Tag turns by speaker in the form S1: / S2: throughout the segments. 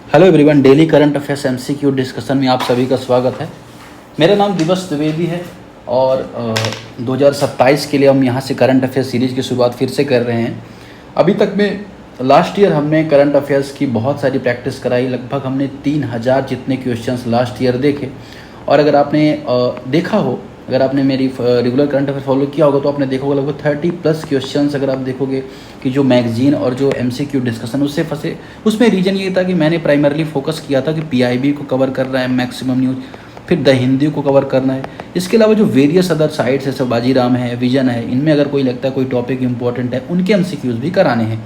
S1: Hello everyone, daily current affairs MCQ discussion में आप सभी का स्वागत है। मेरा नाम दिवस द्विवेदी है और 2027 के लिए हम यहाँ से करंट अफेयर्स सीरीज़ की शुरुआत फिर से कर रहे हैं। अभी तक में लास्ट ईयर हमने करंट अफेयर्स की बहुत सारी प्रैक्टिस कराई। लगभग हमने 3000 जितने क्वेश्चंस लास्ट ईयर देखे। और अगर आपने देखा हो, अगर आपने मेरी रेगुलर करंट अफेयर फॉलो किया होगा तो आपने देखा होगा लगभग 30+ क्वेश्चंस अगर आप देखोगे कि जो मैगजीन और जो एमसीक्यू डिस्कशन उससे फंसे। उसमें रीज़न ये था कि मैंने प्राइमरली फोकस किया था कि पीआईबी को कवर कर रहा है मैक्सिमम न्यूज़, फिर द हिंदी को कवर करना है। इसके अलावा जो वेरियस अदर साइट्स जैसे बाजीराम है, विजन है, इनमें अगर कोई लगता है कोई टॉपिक इंपॉर्टेंट है उनके एमसीक्यूज़ भी कराने हैं।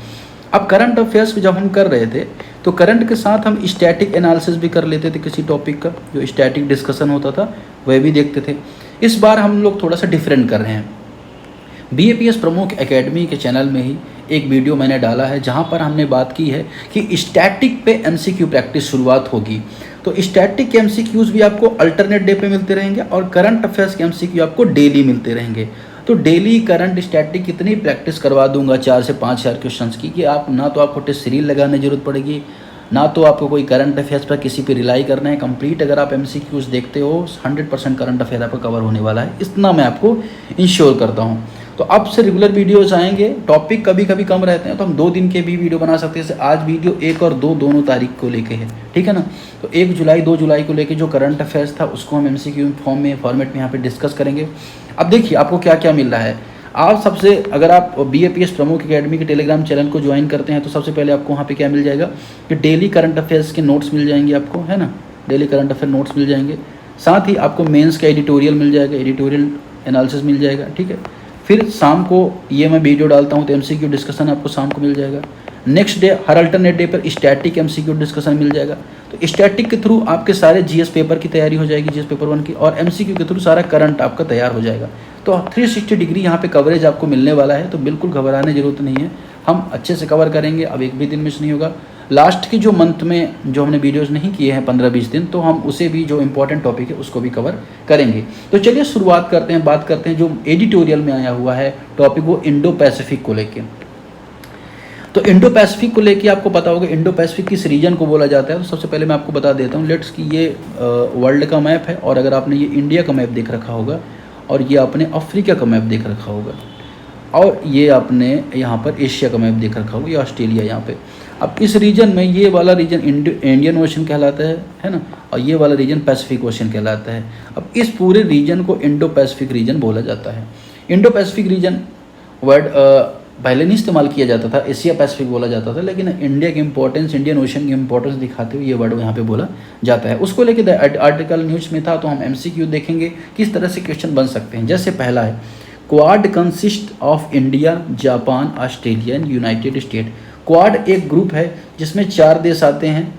S1: अब करंट अफेयर्स जब हम कर रहे थे तो करंट के साथ हम स्टैटिक एनालिसिस भी कर लेते थे। किसी टॉपिक का जो स्टैटिक डिस्कशन होता था वह भी देखते थे। इस बार हम लोग थोड़ा सा डिफरेंट कर रहे हैं। बीएपीएस प्रमुख एकेडमी के चैनल में ही एक वीडियो मैंने डाला है जहां पर हमने बात की है कि स्टैटिक पे एमसीक्यू प्रैक्टिस शुरुआत होगी। तो स्टैटिक के एमसीक्यूज़ भी आपको अल्टरनेट डे पे मिलते रहेंगे और करंट अफेयर्स के एमसीक्यू आपको डेली मिलते रहेंगे। तो डेली करंट स्टैटिक कितनी प्रैक्टिस करवा दूंगा 4 से 5 हज़ार क्वेश्चंस की कि आप ना तो आपको टेस्ट सीरीज लगाने की जरूरत पड़ेगी, ना तो आपको कोई करंट अफेयर्स पर किसी पे रिलाई करना है। कंप्लीट अगर आप एमसीक्यूज़ देखते हो 100% करंट अफेयर आपका कवर होने वाला है, इतना मैं आपको इंश्योर करता हूँ। तो अब से रेगुलर वीडियोज़ आएंगे। टॉपिक कभी कभी कम रहते हैं तो हम 2 दिन के भी वीडियो बना सकते हैं। जैसे आज वीडियो 1 और 2 दोनों तारीख को लेके है, ठीक है ना। तो 1 जुलाई 2 जुलाई को लेके जो करंट अफेयर्स था उसको हम एमसीक्यू फॉर्मेट में यहाँ पे डिस्कस करेंगे। अब देखिए आपको क्या क्या मिल रहा है। आप सबसे अगर आप बीएपीएस प्रमुख एकेडमी के टेलीग्राम चैनल को ज्वाइन करते हैं तो सबसे पहले आपको वहाँ पे क्या मिल जाएगा कि डेली करंट अफेयर्स के नोट्स मिल जाएंगे आपको, है ना। डेली करंट अफेयर नोट्स मिल जाएंगे। साथ ही आपको मेंस का एडिटोरियल मिल जाएगा, एडिटोरियल एनालिसिस मिल जाएगा, ठीक है। फिर शाम को ये मैं वीडियो डालता हूँ तो एमसीक्यू डिस्कशन आपको शाम को मिल जाएगा। नेक्स्ट डे हर अल्टरनेट डे पर स्टैटिक एमसीक्यू डिस्कशन मिल जाएगा। तो स्टैटिक के थ्रू आपके सारे जीएस पेपर की तैयारी हो जाएगी, जीएस पेपर 1 की, और एमसीक्यू के थ्रू सारा करंट आपका तैयार हो जाएगा। तो 360 डिग्री यहाँ पे कवरेज आपको मिलने वाला है। तो बिल्कुल घबराने की जरूरत नहीं है, हम अच्छे से कवर करेंगे। अब एक भी दिन मिस नहीं होगा। लास्ट के जो मंथ में जो हमने वीडियोस नहीं किए हैं 15-20 दिन, तो हम उसे भी जो इंपॉर्टेंट टॉपिक है उसको भी कवर करेंगे। तो चलिए शुरुआत करते हैं, बात करते हैं जो एडिटोरियल में आया हुआ है टॉपिक, वो इंडो पैसिफिक को लेके। तो इंडो पैसिफिक को लेके आपको पता होगा इंडो पैसिफिक किस रीजन को बोला जाता है। तो सबसे पहले मैं आपको बता देता हूँ लेट्स कि ये वर्ल्ड का मैप है, और अगर आपने ये इंडिया का मैप देख रखा होगा और ये आपने अफ्रीका का मैप देख रखा होगा, और ये आपने यहाँ पर एशिया का मैप देख रखा होगा, ये ऑस्ट्रेलिया यहाँ पे। अब इस रीजन में ये वाला रीजन इंडियन ओशन कहलाता है ना, और ये वाला रीजन पैसिफिक ओशन कहलाता है। अब इस पूरे रीजन को इंडो पैसिफिक रीजन बोला जाता है। इंडो पैसिफिक रीजन वर्ड पहले नहीं इस्तेमाल किया जाता था, एशिया पैसिफिक बोला जाता था, लेकिन इंडिया की इंपॉर्टेंस, इंडियन ओशन की इंपॉर्टेंस दिखाते हुए ये वर्ड यहाँ पे बोला जाता है। उसको लेके आर्टिकल न्यूज में था, तो हम एमसीक्यू देखेंगे किस तरह से क्वेश्चन बन सकते हैं। जैसे पहला है quad consist of India, Japan, Australia and United state. Quad एक ग्रुप है जिसमें 4 देश आते हैं,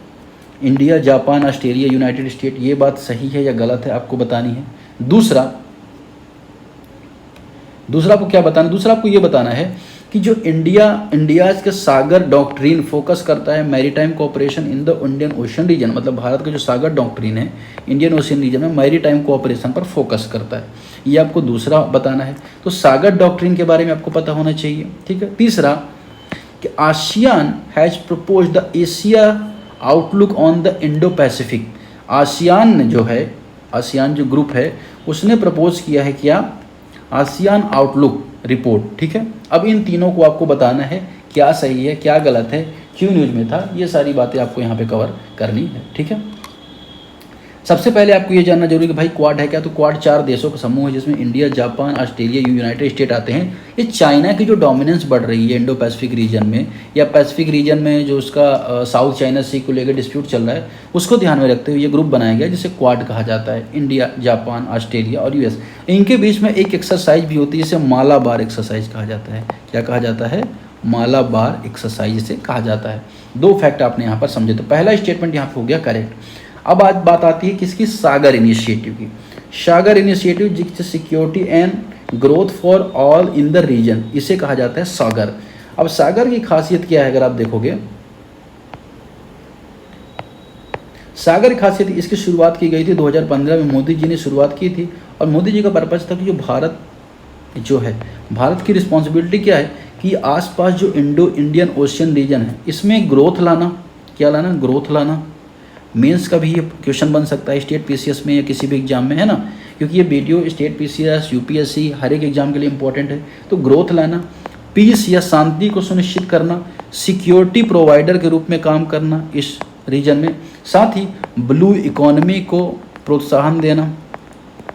S1: India, Japan, Australia, United state. ये बात सही है या गलत है आपको बतानी है। दूसरा आपको क्या बताना, दूसरा आपको ये बताना है कि जो इंडियाज के सागर डॉक्ट्रिन फोकस करता है maritime cooperation in the Indian Ocean region, मतलब भारत का जो सागर डॉक्ट्रिन है इंडियन ओशन रीजन में मैरीटाइम कोऑपरेशन पर फोकस करता है, ये आपको दूसरा बताना है। तो सागर डॉक्ट्रिन के बारे में आपको पता होना चाहिए, ठीक है। तीसरा कि ASEAN has propose the Asia outlook on the Indo Pacific. ASEAN जो है, आसियान जो ग्रुप है उसने प्रपोज किया है क्या, आसियान आउटलुक रिपोर्ट, ठीक है। अब इन तीनों को आपको बताना है क्या सही है क्या गलत है, क्यों न्यूज में था, ये सारी बातें आपको यहाँ पे कवर करनी है, ठीक है। सबसे पहले आपको ये जानना जरूरी है कि भाई क्वाड है क्या। तो क्वाड 4 देशों का समूह है जिसमें India, Japan, Australia, United state आते हैं। ये चाइना की जो डोमिनेंस बढ़ रही है इंडो पैसिफिक रीजन में, या पैसिफिक रीजन में जो उसका साउथ चाइना सी को लेकर डिस्प्यूट चल रहा है, उसको ध्यान में रखते हुए ये ग्रुप बनाया गया जिसे क्वाड कहा जाता है। इंडिया, जापान, ऑस्ट्रेलिया और यूएस, इनके बीच में एक एक्सरसाइज भी होती है जिसे मालाबार एक्सरसाइज कहा जाता है। क्या कहा जाता है, मालाबार एक्सरसाइज जिसे कहा जाता है। 2 फैक्ट आपने यहाँ पर समझे। तो पहला स्टेटमेंट यहाँ पर हो गया करेक्ट। अब आज बात आती है किसकी, सागर इनिशिएटिव की। सागर इनिशिएटिव जिससे security and growth for all in the region, इसे कहा जाता है सागर। अब सागर की खासियत क्या है अगर आप देखोगे, सागर की खासियत इसकी शुरुआत की गई थी 2015 में, मोदी जी ने शुरुआत की थी। और मोदी जी का पर्पज था कि जो भारत जो है, भारत की रिस्पॉन्सिबिलिटी क्या है कि आसपास जो इंडो इंडियन ओशियन रीजन है इसमें ग्रोथ लाना, क्या लाना, ग्रोथ लाना, मेंस का भी ये क्वेश्चन बन सकता है स्टेट पीसीएस में या किसी भी एग्जाम में, है ना, क्योंकि ये वीडियो स्टेट पीसीएस यूपीएससी हर एक एग्जाम के लिए इंपॉर्टेंट है। तो ग्रोथ लाना, पीस या शांति को सुनिश्चित करना, सिक्योरिटी प्रोवाइडर के रूप में काम करना इस रीजन में, साथ ही ब्लू इकोनॉमी को प्रोत्साहन देना,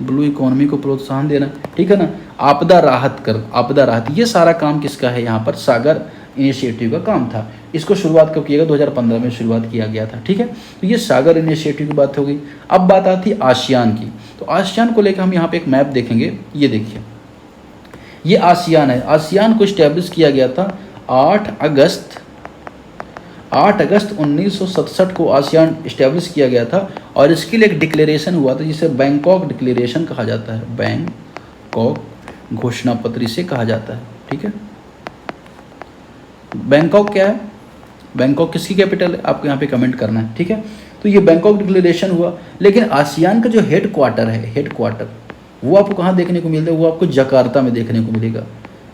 S1: ब्लू इकोनॉमी को प्रोत्साहन देना, ठीक है ना, आपदा राहत, ये सारा काम किसका है यहाँ पर, सागर इनिशिएटिव का काम था। इसको शुरुआत कब किया गया, 2015 में शुरुआत किया गया था, ठीक है। तो ये सागर इनिशिएटिव की बात हो गई। अब बात आती है आसियान की। तो आसियान को लेकर हम यहाँ पे एक मैप देखेंगे, ये देखिए, ये आसियान है। आसियान को इस्टेब्लिश किया गया था 8 अगस्त 1967 को आसियान इस्टेब्लिश किया गया था, और इसके लिए एक डिक्लेरेशन हुआ था जिसे बैंकॉक डिक्लेरेशन कहा जाता है, बैंकॉक घोषणा पत्र इसे कहा जाता है, ठीक है। बैंकॉक क्या है, बैंकॉक किसकी कैपिटल है, आपको यहाँ पे कमेंट करना है, ठीक है। तो ये बैंकॉक डिक्लेरेशन हुआ, लेकिन आसियान का जो हेड क्वार्टर वो आपको कहाँ देखने को मिलता है, वो आपको जकार्ता में देखने को मिलेगा।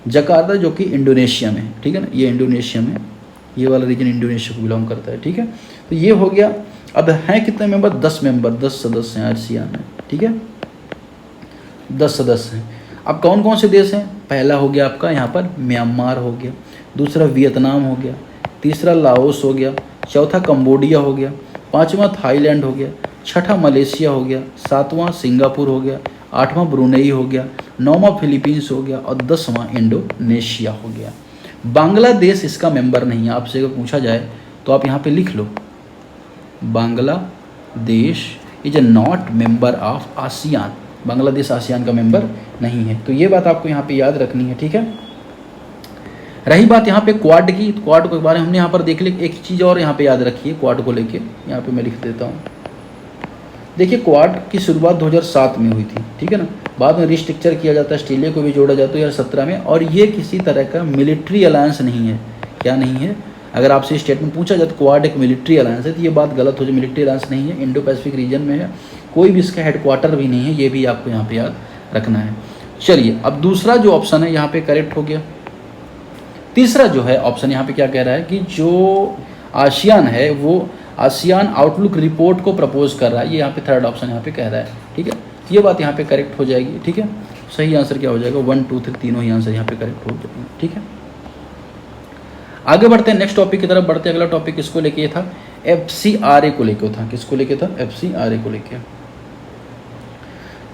S1: जकार्ता जो कि इंडोनेशिया में है, ठीक है ना, ये इंडोनेशिया में, ये वाला रीजन इंडोनेशिया को बिलोंग करता है, ठीक है। तो ये हो गया। अब हैं कितने मेंबर, 10 सदस्य हैं आसियान में, ठीक है, 10 सदस्य हैं। अब कौन कौन से देश हैं, पहला हो गया आपका यहाँ पर म्यांमार हो गया, दूसरा वियतनाम हो गया, तीसरा लाओस हो गया, चौथा कंबोडिया हो गया, पाँचवा थाईलैंड हो गया, छठा मलेशिया हो गया, सातवां सिंगापुर हो गया, आठवां ब्रुनेई हो गया, नौवां फिलीपींस हो गया, और 10वां इंडोनेशिया हो गया। बांग्लादेश इसका मेंबर नहीं है। आपसे अगर पूछा जाए तो आप यहाँ पे लिख लो, Bangladesh is not member of ASEAN, Bangladesh ASEAN का मेंबर नहीं है। तो ये बात आपको यहाँ पे याद रखनी है, ठीक है। रही बात यहाँ पे क्वाड की, क्वाड के बारे में हमने यहाँ पर देख लिया। एक चीज़ और यहाँ पे याद रखिए क्वाड को लेके, यहाँ पे मैं लिख देता हूँ। देखिए क्वाड की शुरुआत 2007 में हुई थी, ठीक है ना, बाद में रिस्ट्रक्चर किया जाता है, ऑस्ट्रेलिया को भी जोड़ा जाता है 2017 में, और ये किसी तरह का मिलिट्री अलायंस नहीं है। क्या नहीं है, अगर आपसे स्टेटमेंट पूछा जाए तो क्वाड एक मिलिट्री अलायंस है, तो ये बात गलत हो जाए, मिलिट्री अलायंस नहीं है, इंडो पैसिफिक रीजन में है, कोई भी इसका हेडक्वार्टर भी नहीं है, ये भी आपको यहाँ पे याद रखना है। चलिए अब दूसरा जो ऑप्शन है यहाँ पे करेक्ट हो गया। तीसरा जो है ऑप्शन यहाँ पे क्या कह रहा है कि जो आसियान है वो आसियान आउटलुक रिपोर्ट को प्रपोज कर रहा है, ये यहाँ पे थर्ड ऑप्शन यहाँ पे कह रहा है, ठीक है। ये बात यहाँ पे करेक्ट हो जाएगी, ठीक है। सही आंसर क्या हो जाएगा, 1 2 3 तीनों ही आंसर यहाँ पे करेक्ट हो जाएंगे, ठीक है। आगे बढ़ते हैं, नेक्स्ट टॉपिक की तरफ बढ़ते हैं। अगला टॉपिक किसको लेके था, FCRA को लेके था। किसको लेके था, FCRA को लेके।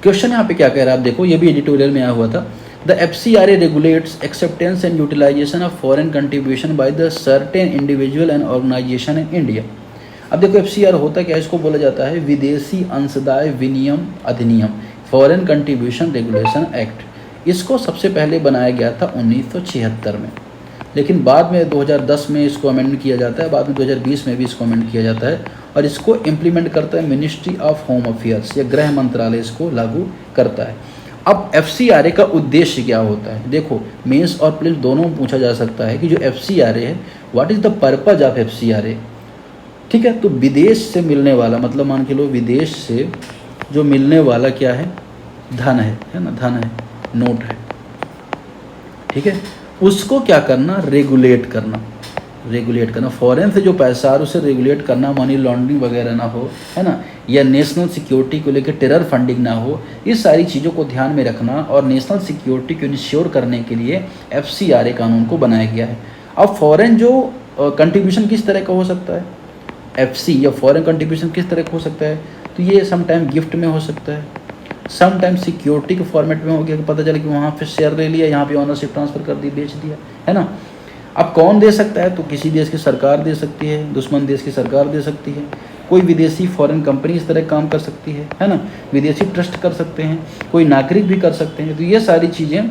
S1: क्वेश्चन यहाँ पे क्या कह रहा है आप देखो, ये भी एडिटोरियल में आया हुआ था। The FCRA regulates acceptance and utilization of foreign contribution by the certain individual and organization in India। अब देखो FCRA होता क्या है, इसको बोला जाता है विदेशी अंशदाय विनियम अधिनियम, फॉरेन कंट्रीब्यूशन रेगुलेशन एक्ट। इसको सबसे पहले बनाया गया था 1976 में, लेकिन बाद में 2010 में इसको अमेंड किया जाता है, बाद में 2020 में भी इसको अमेंड किया जाता है, और इसको इम्प्लीमेंट करता है मिनिस्ट्री ऑफ होम अफेयर्स या गृह मंत्रालय इसको लागू करता है। अब FCRA का उद्देश्य क्या होता है, देखो मेंस और प्रीलिम्स दोनों में पूछा जा सकता है कि जो FCRA है, what is the purpose of FCRA, ठीक है। तो विदेश से मिलने वाला, मतलब मान के लो विदेश से जो मिलने वाला क्या है, धन है ना, धन है, नोट है, ठीक है, उसको क्या करना, रेगुलेट करना, फॉरेन से जो पैसा आ रहा है उसे रेगुलेट करना, मनी लॉन्ड्रिंग वगैरह ना हो, है ना, या नेशनल सिक्योरिटी को लेकर टेरर फंडिंग ना हो, इस सारी चीज़ों को ध्यान में रखना और नेशनल सिक्योरिटी को इंश्योर करने के लिए FCRA कानून को बनाया गया है। अब फॉरेन जो कंट्रीब्यूशन किस तरह का हो सकता है, FC या फॉरेन कंट्रीब्यूशन किस तरह का हो सकता है, तो ये सम टाइम गिफ्ट में हो सकता है, सम टाइम सिक्योरिटी के फॉर्मेट में हो गया कि पता चले कि वहाँ पे शेयर ले लिया, यहाँ पे ऑनरशिप ट्रांसफ़र कर दी, बेच दिया, है ना। अब कौन दे सकता है, तो किसी देश की सरकार दे सकती है, दुश्मन देश की सरकार दे सकती है, कोई विदेशी फॉरेन कंपनी इस तरह काम कर सकती है ना, विदेशी ट्रस्ट कर सकते हैं, कोई नागरिक भी कर सकते हैं। तो ये सारी चीज़ें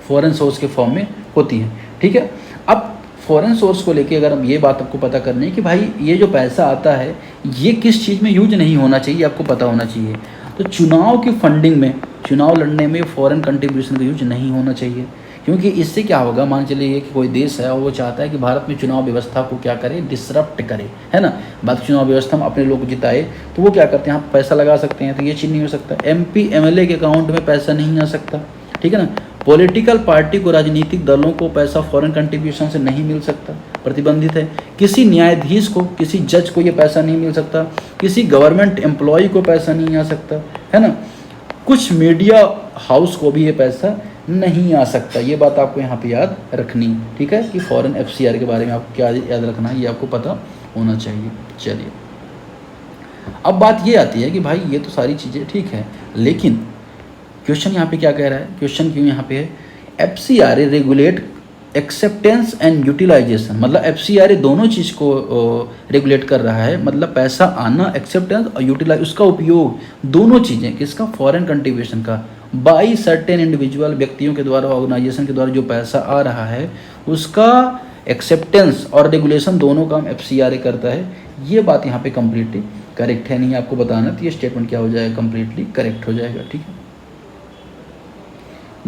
S1: फॉरेन सोर्स के फॉर्म में होती हैं, ठीक है। अब फॉरेन सोर्स को लेके अगर हम ये बात आपको पता करनी है कि भाई ये जो पैसा आता है ये किस चीज़ में यूज नहीं होना चाहिए, आपको पता होना चाहिए। तो चुनाव की फंडिंग में, चुनाव लड़ने में फॉरेन कंट्रीब्यूशन का यूज नहीं होना चाहिए, क्योंकि इससे क्या होगा, मान चलिए कि कोई देश है और वो चाहता है कि भारत में चुनाव व्यवस्था को क्या करे, डिसरप्ट करे, है ना, बात चुनाव व्यवस्था में अपने लोग जिताए, तो वो क्या करते हैं, यहाँ पैसा लगा सकते हैं, तो ये चीज़ नहीं हो सकता। MP MLA के अकाउंट में पैसा नहीं आ सकता, ठीक है ना। पॉलिटिकल पार्टी को, राजनीतिक दलों को पैसा फॉरेन कंट्रीब्यूशन से नहीं मिल सकता, प्रतिबंधित है। किसी न्यायाधीश को, किसी जज को ये पैसा नहीं मिल सकता, किसी गवर्नमेंट एम्प्लॉय को पैसा नहीं आ सकता, है ना। कुछ मीडिया हाउस को भी ये पैसा नहीं आ सकता। ये बात आपको यहाँ पे याद रखनी, ठीक है, कि फॉरेन FCR के बारे में आपको क्या याद रखना है, ये आपको पता होना चाहिए। चलिए, अब बात ये आती है कि भाई ये तो सारी चीज़ें ठीक है, लेकिन क्वेश्चन यहाँ पे क्या कह रहा है, क्वेश्चन क्यों यहाँ पे है, FCRA regulate acceptance and utilisation, मतलब FCRA दोनों चीज़ को रेगुलेट कर रहा है, मतलब पैसा आना, एक्सेप्टेंस और यूटिलाइज, उसका उपयोग, दोनों चीज़ें किसका, फॉरेन कंट्रीब्यूशन का, बाई सर्टेन इंडिविजुअल, व्यक्तियों के द्वारा, ऑर्गेनाइजेशन के द्वारा जो पैसा आ रहा है उसका एक्सेप्टेंस और रेगुलेशन दोनों काम FCRA करता है। ये बात यहाँ पे कम्प्लीटली करेक्ट है, नहीं आपको बताना, तो ये स्टेटमेंट क्या हो जाएगा, कम्प्लीटली करेक्ट हो जाएगा, ठीक है।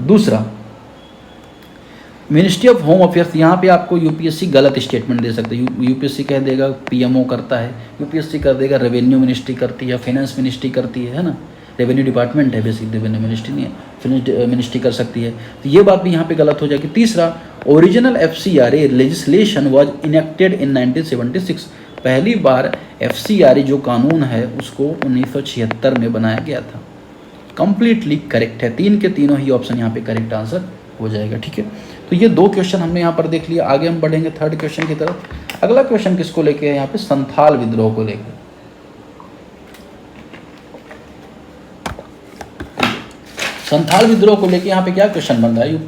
S1: दूसरा, मिनिस्ट्री ऑफ होम अफेयर्स, यहाँ पे आपको UPSC गलत स्टेटमेंट दे सकते हैं। UPSC कह देगा PMO करता है, UPSC कर देगा रेवेन्यू मिनिस्ट्री करती है, फाइनेंस मिनिस्ट्री करती है ना, रेवेन्यू डिपार्टमेंट है बेसिक, रेवेन्यू मिनिस्ट्री नहीं है, फाइनेंस मिनिस्ट्री कर सकती है, तो ये बात भी यहाँ पे गलत हो जाएगी। तीसरा, original FCRA legislation was enacted इन 1976, पहली बार FCRA जो कानून है उसको 1976 में बनाया गया था। कंप्लीटली करेक्ट है, तीन के तीनों ही ऑप्शन यहाँ पे करेक्ट आंसर हो जाएगा, ठीक है। तो ये दो क्वेश्चन हमने यहाँ पर देख लिया। आगे हम बढ़ेंगे थर्ड क्वेश्चन की तरफ। अगला क्वेश्चन किसको लेके है यहाँ पे, संथाल विद्रोह को लेकर। संथाल विद्रोह को लेकर यहाँ पे क्या क्वेश्चन बन रहा है,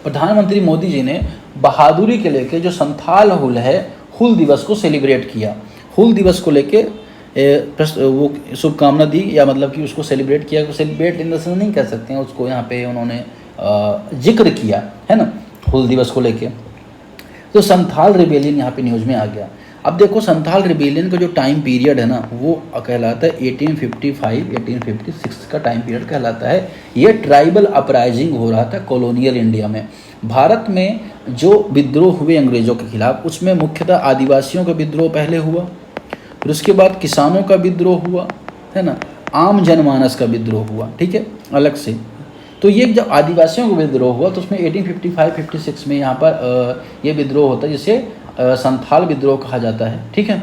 S1: प्रधानमंत्री मोदी जी ने बहादुरी के लेके जो संथाल हुल है, हुल दिवस को सेलिब्रेट किया। हुल दिवस को लेके वो शुभकामना दी, या मतलब कि उसको सेलिब्रेट किया, सेलिब्रेट इन द सेंस नहीं कह सकते हैं उसको, यहाँ पे उन्होंने जिक्र किया है ना, हुल दिवस को लेके। तो संथाल रिबेलियन यहाँ पे न्यूज़ में आ गया। अब देखो, संथाल रिबेलियन का जो टाइम पीरियड है ना, वो कहलाता है 1855-1856 का टाइम पीरियड कहलाता है। ये ट्राइबल अपराइजिंग हो रहा था कॉलोनियल इंडिया में। भारत में जो विद्रोह हुए अंग्रेज़ों के खिलाफ, उसमें मुख्यतः आदिवासियों का विद्रोह पहले हुआ, फिर उसके बाद किसानों का विद्रोह हुआ, है ना, आम जनमानस का विद्रोह हुआ, ठीक है, अलग से। तो ये जब आदिवासियों का विद्रोह हुआ तो उसमें 1855-56 में यहाँ पर ये विद्रोह होता है, जिसे संथाल विद्रोह कहा जाता है, ठीक है।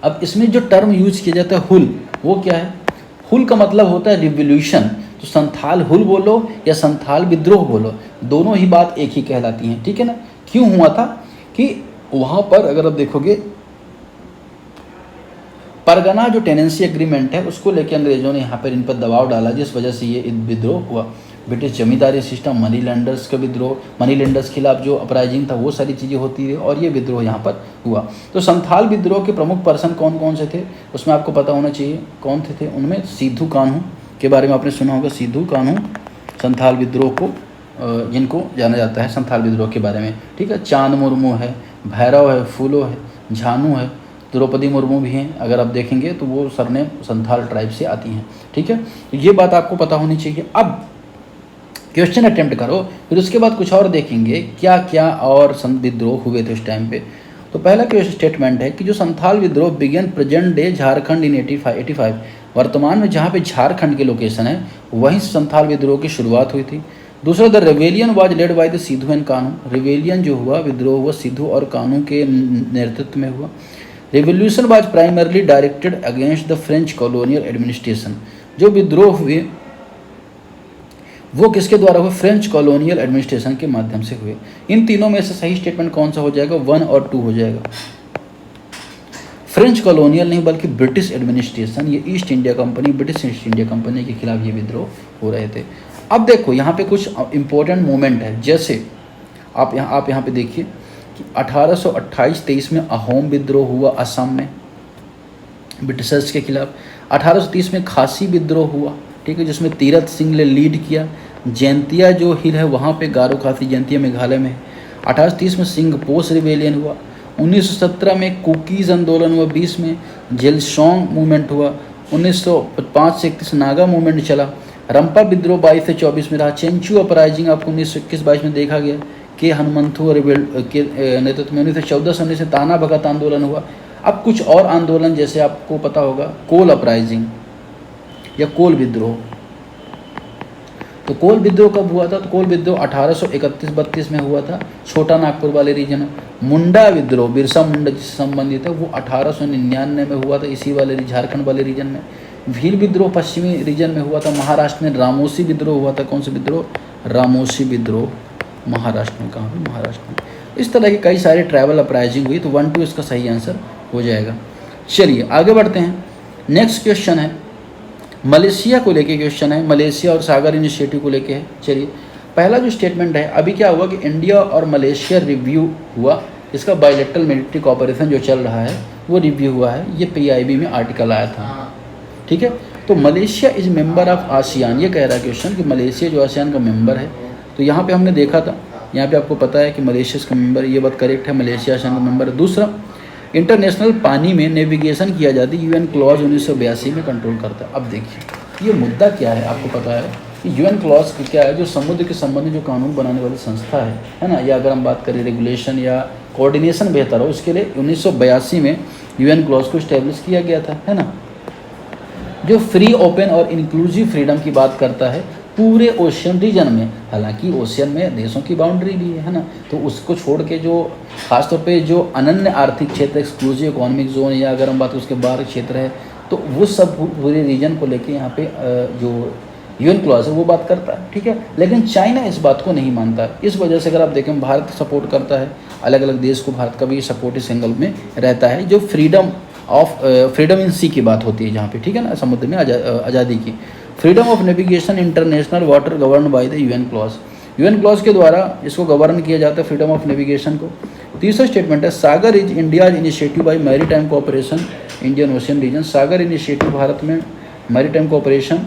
S1: अब इसमें जो टर्म यूज किया जाता है हुल, वो क्या है, हुल का मतलब होता है रिवोल्यूशन। तो संथाल हुल बोलो या संथाल विद्रोह बोलो, दोनों ही बात एक ही कहलाती हैं, ठीक है ना। क्यों हुआ था कि वहाँ पर अगर आप देखोगे, परगना जो टेनेंसी एग्रीमेंट है उसको लेकर अंग्रेजों ने यहाँ पर इन पर दबाव डाला, जिस वजह से ये विद्रोह हुआ। ब्रिटिश जमींदारी सिस्टम, मनी लैंडर्स का विद्रोह, मनी लैंडर्स खिलाफ जो अपराइजिंग था, वो सारी चीज़ें होती थी, और ये विद्रोह यहाँ पर हुआ। तो संथाल विद्रोह के प्रमुख पर्सन कौन कौन से थे, उसमें आपको पता होना चाहिए कौन थे। उनमें सिद्धू कान्हू के बारे में आपने सुना होगा, सिद्धू कान्हू संथाल विद्रोह को जिनको जाना जाता है संथाल विद्रोह के बारे में, ठीक है। चांद मुर्मू है, भैरव है, फूलो है, झानू है, द्रौपदी मुर्मू भी हैं। अगर आप देखेंगे तो वो सरनेम संथाल ट्राइब से आती हैं, ठीक है। तो ये बात आपको पता होनी चाहिए। अब क्वेश्चन अटेम्प्ट करो, फिर उसके बाद कुछ और देखेंगे क्या क्या और विद्रोह हुए थे उस टाइम पे। तो पहला क्वेश्चन स्टेटमेंट है कि जो संथाल विद्रोह बिगेन प्रेजेंट डे झारखंड इन 85, वर्तमान में जहाँ पे झारखंड के लोकेशन है वहीं संथाल विद्रोह की शुरुआत हुई थी। दूसरा, the rebellion was led by the Sidhu and Kanhu, rebellion जो हुआ, विद्रोह हुआ, सिद्धू और कान्हू के नेतृत्व में हुआ। Revolution was primarily directed against the French colonial administration, जो विद्रोह हुए वो किसके द्वारा हुए, फ्रेंच कॉलोनियल एडमिनिस्ट्रेशन के माध्यम से हुए। इन तीनों में से सही स्टेटमेंट कौन सा हो जाएगा, 1 और 2 हो जाएगा। फ्रेंच कॉलोनियल नहीं बल्कि ब्रिटिश एडमिनिस्ट्रेशन, ये east India company, British east India company के खिलाफ ये विद्रोह हो रहे थे। अब देखो यहाँ पे कुछ इंपॉर्टेंट मोमेंट है, जैसे आप यहाँ पे देखिए कि 1828-23 में अहोम विद्रोह हुआ असम में ब्रिटिशर्स के खिलाफ। 1830 में खासी विद्रोह हुआ, ठीक है, जिसमें तीरथ सिंह ने लीड किया। जैंतिया जो हिल है वहाँ पे गारो खासी जैंतिया मेघालय में है। 1830 में सिंगपोस रिवेलियन हुआ। 1917 में कुकीज़ आंदोलन हुआ। 20 में जेलसोंग मूवमेंट हुआ। 1905 से 31 नागा मूवमेंट चला। रंपा विद्रोह 22 से 24 में रहा। चेंचू अपराइजिंग आपको 1921-22 में देखा गया के हनुमंथु के नेतृत्व में। 1914 से 19 ताना भगत आंदोलन हुआ। अब कुछ और आंदोलन जैसे आपको पता होगा कोल अपराइजिंग या कोल विद्रोह। तो कोल विद्रोह कब हुआ था, तो कोल विद्रोह 1831-32 में हुआ था, छोटा नागपुर वाले रीजन में। मुंडा विद्रोह बिरसा मुंडा जिससे संबंधित है वो 1899 में हुआ था इसी वाले झारखंड वाले रीजन में। भील विद्रोह पश्चिमी रीजन में हुआ था महाराष्ट्र में। रामोसी विद्रोह हुआ था, कौन सा विद्रोह? रामोसी विद्रोह महाराष्ट्र में। कहाँ पे? महाराष्ट्र में। इस तरह के कई सारे ट्राइबल अपराइजिंग हुई, तो 1 2 इसका सही आंसर हो जाएगा। चलिए आगे बढ़ते हैं। नेक्स्ट क्वेश्चन है मलेशिया को लेके क्वेश्चन है, मलेशिया और सागर इनिशिएटिव को लेके है। चलिए पहला जो स्टेटमेंट है, अभी क्या हुआ कि इंडिया और मलेशिया रिव्यू हुआ, इसका बायलैटरल मिलिट्री कोऑपरेशन जो चल रहा है वो रिव्यू हुआ है, ये PIB में आर्टिकल आया था, ठीक है। तो Malaysia is member of ASEAN, ये कह रहा है क्वेश्चन कि मलेशिया जो आसियान का मेंबर है। तो यहाँ पे हमने देखा था, यहाँ पे आपको पता है कि मलेशिया इसका मेंबर, ये बात करेक्ट है, मलेशिया आसियान का मेंबर है। दूसरा, इंटरनेशनल पानी में नेविगेशन किया जाती है, UN क्लॉज 1982 में कंट्रोल करता है। अब देखिए ये मुद्दा क्या है, आपको पता है कि UN क्लॉज क्या है? जो समुद्र के संबंध में जो कानून बनाने वाली संस्था है ना, या अगर हम बात करें रेगुलेशन या कोऑर्डिनेशन बेहतर हो, उसके लिए 1982 में UN क्लॉज को इस्टेब्लिश किया गया था, है ना, जो फ्री, ओपन और इंक्लूसिव फ्रीडम की बात करता है पूरे ओशियन रीजन में। हालांकि ओशियन में देशों की बाउंड्री भी है ना, तो उसको छोड़ के जो खासतौर पे जो अनन्य आर्थिक क्षेत्र, एक्सक्लूसिव इकोनॉमिक जोन, या अगर हम बात उसके बाहर क्षेत्र है, तो वो सब पूरे रीजन को लेके यहाँ पे जो UN क्लॉज है वो बात करता है, ठीक है। लेकिन चाइना इस बात को नहीं मानता। इस वजह से अगर आप देखें भारत सपोर्ट करता है, अलग अलग देश को भारत का भी सपोर्ट इस एंगल में रहता है, जो फ्रीडम इन सी की बात होती है जहाँ पे, ठीक है ना, समुद्र में आज़ादी की। Freedom of navigation international water govern by the UN clause, UN clause के द्वारा इसको गवर्न किया जाता है, फ्रीडम ऑफ नेविगेशन को। तीसरा स्टेटमेंट है SAGAR is India's initiative by maritime cooperation Indian Ocean region. SAGAR initiative Bharat में मैरीटाइम कोऑपरेशन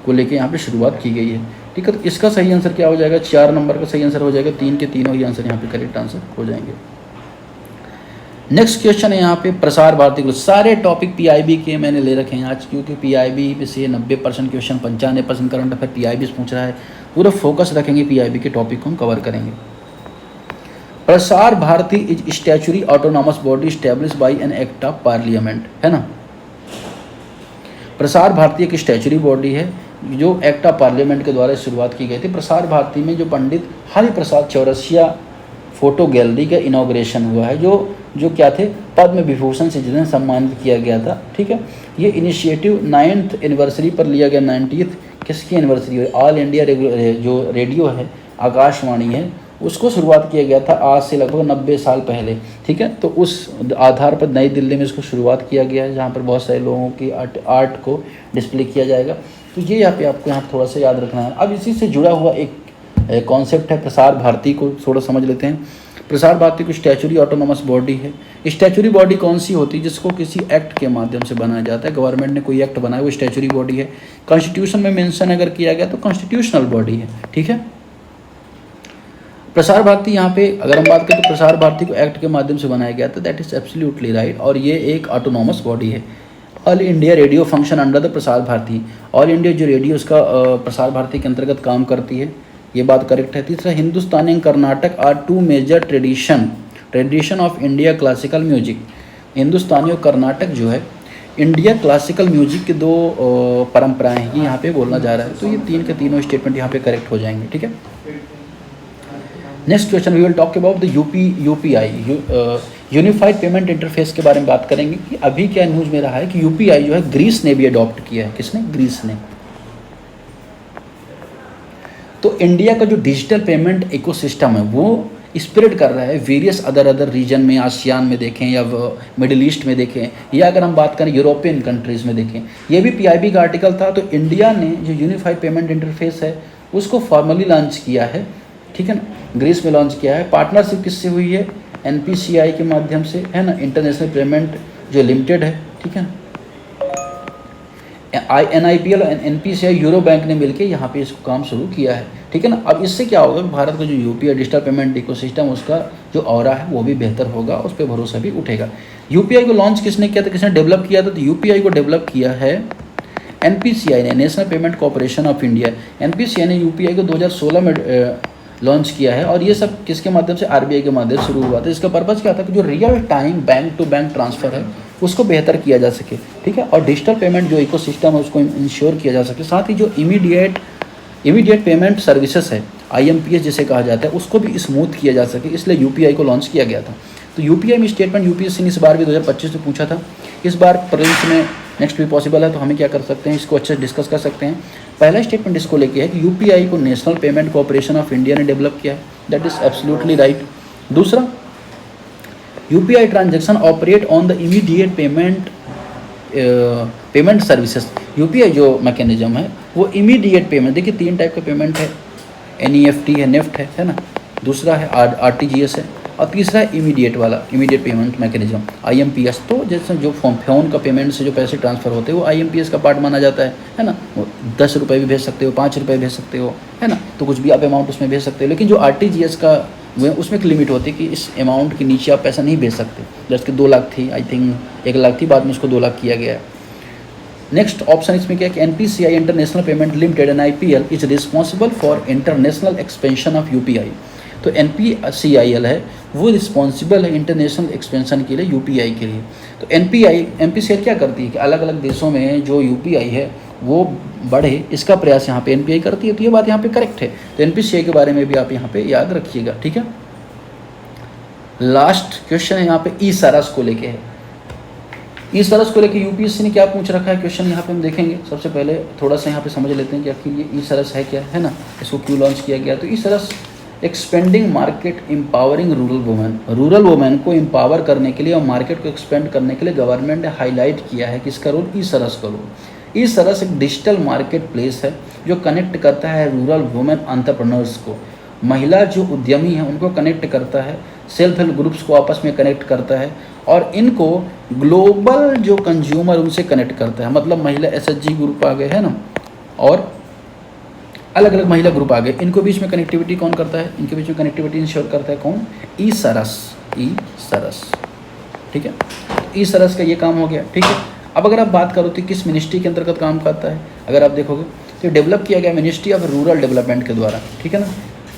S1: को लेके यहाँ पे शुरुआत की गई है, ठीक है। तो इसका सही आंसर क्या हो जाएगा? 4 नंबर का सही आंसर हो जाएगा। 3 के तीनों ही आंसर यहाँ पे करेक्ट आंसर हो जाएंगे। नेक्स्ट क्वेश्चन है यहाँ पे प्रसार भारती को। सारे टॉपिक PIB के मैंने ले रखे हैं आज, क्योंकि PIB में से 90% क्वेश्चन, 95% करंट अफेयर PIB से पूछ रहा है। पूरा फोकस रखेंगे PIB के टॉपिक को हम कवर करेंगे। Prasar Bharati is statutory autonomous body establish by an act of parliament, है ना। प्रसार भारती एक स्टैचुरी बॉडी है जो एक्ट ऑफ पार्लियामेंट के द्वारा शुरुआत की गई थी। प्रसार भारती में जो पंडित हरि प्रसाद चौरसिया फोटो गैलरी का इनॉग्रेशन हुआ है, जो क्या थे, पद्म विभूषण से जिन्हें सम्मानित किया गया था, ठीक है। ये इनिशिएटिव 9th एनिवर्सरी पर लिया गया। 90th किसकी एनिवर्सरी है? ऑल इंडिया जो रेडियो है, आकाशवाणी है, उसको शुरुआत किया गया था आज से लगभग 90 साल पहले, ठीक है। तो उस आधार पर नई दिल्ली में इसको शुरुआत किया गया है, जहाँ पर बहुत सारे लोगों की आर्ट को डिस्प्ले किया जाएगा। तो ये यहाँ पे आपको यहाँ थोड़ा सा याद रखना है। अब इसी से जुड़ा हुआ एक कॉन्सेप्ट है प्रसार भारती को थोड़ा समझ लेते हैं। प्रसार भारती को स्टैचुरी ऑटोनॉमस बॉडी है। स्टैचुरी बॉडी कौन सी होती है? जिसको किसी एक्ट के माध्यम से बनाया जाता है, गवर्नमेंट ने कोई एक्ट बनाया, वो स्टैचुरी बॉडी है। कॉन्स्टिट्यूशन में मेंशन अगर किया गया तो कॉन्स्टिट्यूशनल बॉडी है, ठीक है। प्रसार भारती यहाँ पे अगर हम बात करें तो प्रसार भारती को एक्ट के माध्यम से बनाया गया था, दैट इज एब्सोल्युटली राइट। और ये एक ऑटोनॉमस बॉडी है। All India radio function under the Prasar Bharati. All India जो रेडियो उसका प्रसार भारती के अंतर्गत काम करती है, ये बात करेक्ट है। तीसरा, Hindustani and Karnataka are 2 major tradition of India classical music. Hindustani और कर्नाटक जो है इंडिया क्लासिकल म्यूजिक के 2 परंपराएं हैं, ये यहाँ पे बोलना जा रहा है। तो ये 3 के तीनों स्टेटमेंट यहाँ पे करेक्ट हो जाएंगे, ठीक है। Next question we will talk about the UPI unified payment interface के बारे में बात करेंगे कि अभी क्या न्यूज़ में रहा है कि UPI जो है ग्रीस ने भी अडॉप्ट किया है। किसने? ग्रीस ने। तो इंडिया का जो डिजिटल पेमेंट इकोसिस्टम है वो स्प्रेड कर रहा है वेरियस अदर रीजन में, आसियान में देखें या मिडिल ईस्ट में देखें, या अगर हम बात करें यूरोपियन कंट्रीज़ में देखें। ये भी PIB का आर्टिकल था। तो इंडिया ने जो यूनिफाइड पेमेंट इंटरफेस है उसको फॉर्मली लॉन्च किया है, ठीक है ना, ग्रीस में लॉन्च किया है। पार्टनरशिप किससे हुई है? NPCI के माध्यम से, है ना, इंटरनेशनल पेमेंट जो लिमिटेड है, ठीक है। NIPL और NPCI यूरो बैंक ने मिलकर यहाँ पे इसको काम शुरू किया है, ठीक है ना। अब इससे क्या होगा कि भारत का जो UPI डिजिटल पेमेंट इकोसिस्टम उसका जो ऑरा है वो भी बेहतर होगा, उस पर भरोसा भी उठेगा। UPI को लॉन्च किसने किया था, किसने डेवलप किया था? तो UPI को डेवलप किया है NPCI ने, national payment corporation of India. NPCI ने UPI को 2016 में लॉन्च किया है। और ये सब किसके माध्यम से? RBI के माध्यम से शुरू हुआ था। इसका पर्पज़ क्या था कि जो real time bank to bank transfer है उसको बेहतर किया जा सके, ठीक है, और डिजिटल पेमेंट जो इकोसिस्टम है उसको इंश्योर किया जा सके। साथ ही जो इमीडिएट इमीडिएट पेमेंट सर्विसेज है, IMPS जिसे कहा जाता है, उसको भी स्मूथ किया जा सके, इसलिए UPI को लॉन्च किया गया था। तो UPI में स्टेटमेंट UPSC ने इस बार भी 2025 में पूछा था, इस बार प्रीलिम्स में नेक्स्ट भी पॉसिबल है, तो हमें क्या कर सकते हैं, इसको अच्छे से डिस्कस कर सकते हैं। पहला स्टेटमेंट इसको लेके है कि UPI को national payment corporation of India ने डेवलप किया है, दैट इज एब्सोल्युटली राइट। दूसरा, UPI transaction operate on the immediate payment services. UPI जो मैकेनिज्म है वो इमीडिएट पेमेंट, देखिए 3 टाइप का पेमेंट है, NEFT है, नेफ्ट है ना, दूसरा है RTGS है, और तीसरा है इमीडिएट वाला, इमीडिएट पेमेंट मैकेनिज्म IMPS। तो जैसे जो फ़ोन का पेमेंट से जो पैसे ट्रांसफ़र होते हैं वो IMPS का पार्ट माना जाता है ना। वो 10 रुपये भी भेज सकते हो, 5 रुपये भेज सकते हो, है ना, तो कुछ भी आप अमाउंट उसमें भेज सकते हो। लेकिन जो RTGS का वो उसमें एक लिमिट होती है कि इस अमाउंट के नीचे आप पैसा नहीं भेज सकते। जैसे कि 2 लाख थी, आई थिंक 1 लाख थी, बाद में उसको 2 लाख किया गया है। नेक्स्ट ऑप्शन इसमें क्या है कि NPCI international payment limited NIPL is responsible for international expansion of UPI। तो NPCIL है वो रिस्पॉन्सिबल है इंटरनेशनल एक्सपेंशन के लिए UPI के लिए। तो NPCI क्या करती है कि अलग अलग देशों में जो UPI है वो बढ़े, इसका प्रयास यहाँ पे NPI करती है। तो ये बात यहाँ पे करेक्ट है। तो NPCI के बारे में भी आप यहाँ पे याद रखिएगा, ठीक है। लास्ट क्वेश्चन है यहाँ पे ई-सरस को लेके है। ई-सरस को लेके UPSC ने क्या पूछ रखा है क्वेश्चन, यहाँ पे हम देखेंगे। सबसे पहले थोड़ा सा यहाँ पे समझ लेते हैं कि आखिर ये ई-सरस है क्या, है ना, इसको क्यों लॉन्च किया गया। तो e-Saras expanding market empowering rural women को एम्पावर करने के लिए और मार्केट को एक्सपेंड करने के लिए गवर्नमेंट ने हाईलाइट किया है कि इसका रोल ई-सरस का रोल। ई-सरस एक डिजिटल मार्केट प्लेस है जो कनेक्ट करता है रूरल वुमेन एंटरप्रेन्योर्स को, महिला जो उद्यमी हैं उनको कनेक्ट करता है, सेल्फ हेल्प ग्रुप्स को आपस में कनेक्ट करता है, और इनको ग्लोबल जो कंज्यूमर उनसे कनेक्ट करता है। मतलब महिला SHG ग्रुप आ गए, है ना, और अलग अलग महिला ग्रुप आ गए, इनको बीच में कनेक्टिविटी कौन करता है, इनके बीच में कनेक्टिविटी इंश्योर करता है कौन, ई-सरस, ठीक है। ई-सरस का ये काम हो गया, ठीक है। अब अगर आप बात करो तो किस मिनिस्ट्री के अंतर्गत काम करता है, अगर आप देखोगे तो डेवलप किया गया मिनिस्ट्री ऑफ रूरल डेवलपमेंट के द्वारा, ठीक है ना।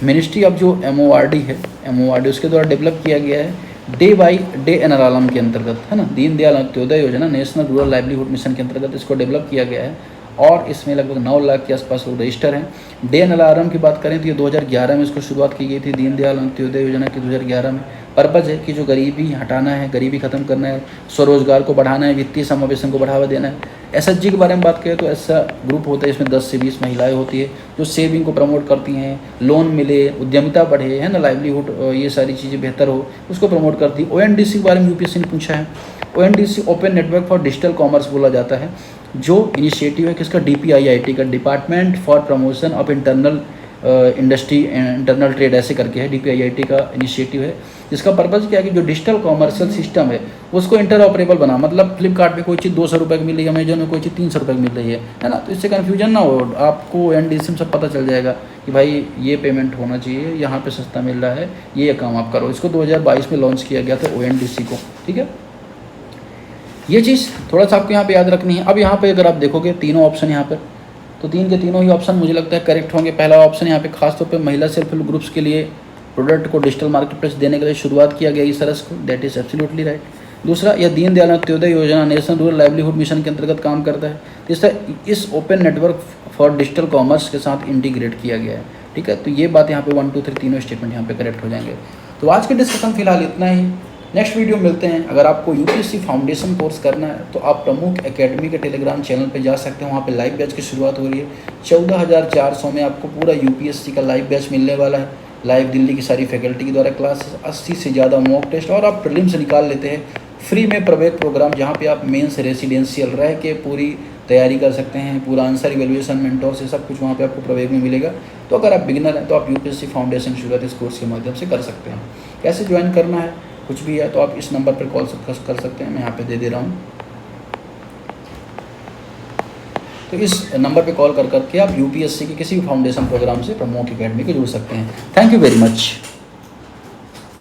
S1: मिनिस्ट्री ऑफ जो MORD है, MORD उसके द्वारा डेवलप किया गया है डे बाई डे NRLM के अंतर्गत, है ना, दीनदयाल अंत्योदय योजना नेशनल रूरल लाइवलीहुड मिशन के अंतर्गत इसको डेवलप किया गया है, और इसमें लगभग 9 लाख के आसपास लोग रजिस्टर हैं। डे NRLM की बात करें तो ये 2011 में इसको शुरुआत की गई थी, दीनदयाल अंत्योदय योजना की 2011 में। पर्पज़ है कि जो गरीबी हटाना है, गरीबी खत्म करना है, स्वरोजगार को बढ़ाना है, वित्तीय समावेशन को बढ़ावा देना है। SHG के बारे में बात करें तो ऐसा ग्रुप होता है, इसमें 10 से 20 महिलाएं होती है जो सेविंग को प्रमोट करती हैं, लोन मिले, उद्यमिता बढ़े, है ना, लाइवलीहुड, ये सारी चीज़ें बेहतर हो, उसको प्रमोट करती है। ONDC के बारे में UPSC ने पूछा है। ONDC open network for digital commerce बोला जाता है, जो इनिशिएटिव है किसका, DPIIT का, department for promotion of internal industry internal trade ऐसे करके है, DPIIT का इनिशिएटिव है, जिसका पर्पज़ क्या है कि जो डिजिटल कॉमर्शियल सिस्टम है उसको इंटर ऑपरेबल बना। मतलब फ्लिपकार्ट में कोई चीज़ 200 रुपये की मिल रही है, अमेजोन में कोई चीज़ 300 रुपये की मिल रही है ना, तो इससे कन्फ्यूजन ना हो, आपको ONDC में सब पता चल जाएगा कि भाई ये पेमेंट होना चाहिए, यहाँ पे सस्ता मिल रहा है, ये काम आप करो। इसको 2022 में लॉन्च किया गया था ONDC को, ठीक है। ये चीज़ थोड़ा सा आपको यहाँ पे याद रखनी है। अब यहाँ पे अगर आप देखोगे तीनों ऑप्शन यहाँ पर, तो 3 के तीनों ही ऑप्शन मुझे लगता है करेक्ट होंगे। पहला ऑप्शन यहाँ पे खासतौर पे महिला सेल्फ हेल्प ग्रुप्स के लिए प्रोडक्ट को डिजिटल मार्केट प्लेस देने के लिए शुरुआत किया गया ई-सरस को, दैट इज एब्सोल्युटली राइट। दूसरा, यह दीनदयाल अंत्योदय योजना नेशनल रूरल लाइवलीहुड मिशन के अंतर्गत काम करता है। तीसरा, इस open network for digital commerce के साथ इंटीग्रेट किया गया है, ठीक है। तो ये बात यहाँ पे 1 2 3 तीनों स्टेटमेंट यहाँ पे करेक्ट हो जाएंगे। तो आज के डिस्कशन फिलहाल इतना ही, नेक्स्ट वीडियो मिलते हैं। अगर आपको UPSC फाउंडेशन कोर्स करना है तो आप प्रमुख एकेडमी के टेलीग्राम चैनल पे जा सकते हैं, वहाँ पे लाइव बैच की शुरुआत हो रही है। 14,400 में आपको पूरा UPSC का लाइव बैच मिलने वाला है। लाइव दिल्ली की सारी फैकल्टी के द्वारा क्लासेस, 80 से ज़्यादा मॉक टेस्ट, और आप प्रीलिम्स निकाल लेते हैं। फ्री में प्रवेश प्रोग्राम जहाँ पे आप मेंस रेसिडेंशियल रह के पूरी तैयारी कर सकते हैं, पूरा आंसर इवेल्युएशन मेंटोर से सब कुछ वहाँ पे आपको प्रवेश में मिलेगा। तो अगर आप बिगिनर हैं तो आप UPSC फाउंडेशन शुरुआत इस कोर्स के माध्यम से कर सकते हैं। कैसे ज्वाइन करना है कुछ भी है तो आप इस नंबर पर कॉल कर सकते हैं, मैं यहाँ पे दे दे रहा हूँ। तो इस नंबर पे कॉल कर करके आप UPSC के किसी भी फाउंडेशन प्रोग्राम से प्रमोक एकेडमी को जुड़ सकते हैं। Thank you very much.